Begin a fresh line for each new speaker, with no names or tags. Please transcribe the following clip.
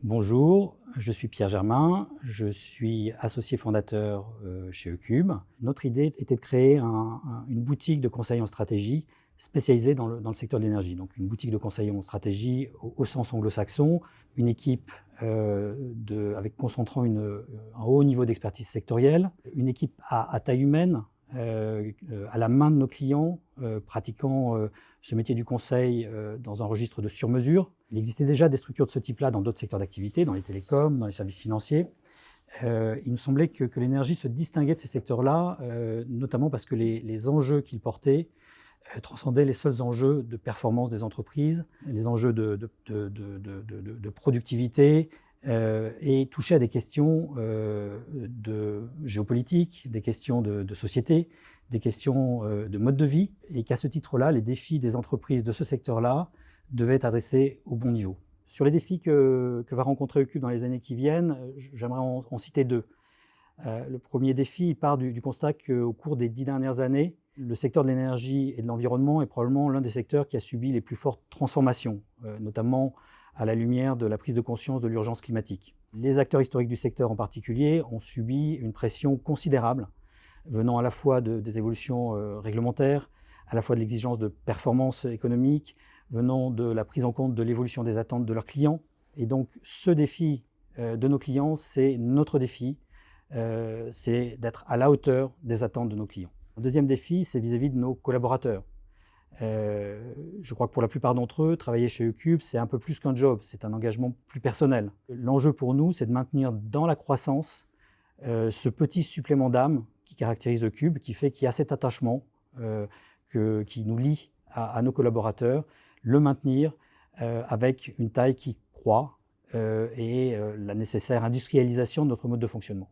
Bonjour, je suis Pierre Germain, je suis associé fondateur chez Ecube. Notre idée était de créer une boutique de conseil en stratégie spécialisée dans le secteur de l'énergie. Donc une boutique de conseil en stratégie au sens anglo-saxon, une équipe avec concentrant un haut niveau d'expertise sectorielle, une équipe à taille humaine, à la main de nos clients, pratiquant ce métier du conseil dans un registre de sur-mesure. Il existait déjà des structures de ce type-là dans d'autres secteurs d'activité, dans les télécoms, dans les services financiers. Il nous semblait que l'énergie se distinguait de ces secteurs-là, notamment parce que les enjeux qu'ils portaient transcendaient les seuls enjeux de performance des entreprises, les enjeux de productivité, et touchaient à des questions de géopolitique, des questions de société, des questions de mode de vie, et qu'à ce titre-là, les défis des entreprises de ce secteur-là devaient être adressés au bon niveau. Sur les défis que va rencontrer Ecube dans les années qui viennent, j'aimerais en citer deux. Le premier défi, il part du constat qu'au cours des 10 dernières années, le secteur de l'énergie et de l'environnement est probablement l'un des secteurs qui a subi les plus fortes transformations, notamment à la lumière de la prise de conscience de l'urgence climatique. Les acteurs historiques du secteur en particulier ont subi une pression considérable, venant à la fois des évolutions réglementaires, à la fois de l'exigence de performance économique, venant de la prise en compte de l'évolution des attentes de leurs clients. Et donc ce défi de nos clients, c'est notre défi, c'est d'être à la hauteur des attentes de nos clients. Le deuxième défi, c'est vis-à-vis de nos collaborateurs. Je crois que pour la plupart d'entre eux, travailler chez Ecube, c'est un peu plus qu'un job, c'est un engagement plus personnel. L'enjeu pour nous, c'est de maintenir dans la croissance ce petit supplément d'âme qui caractérise Ecube, qui fait qu'il y a cet attachement qui nous lie à nos collaborateurs, le maintenir avec une taille qui croît et la nécessaire industrialisation de notre mode de fonctionnement.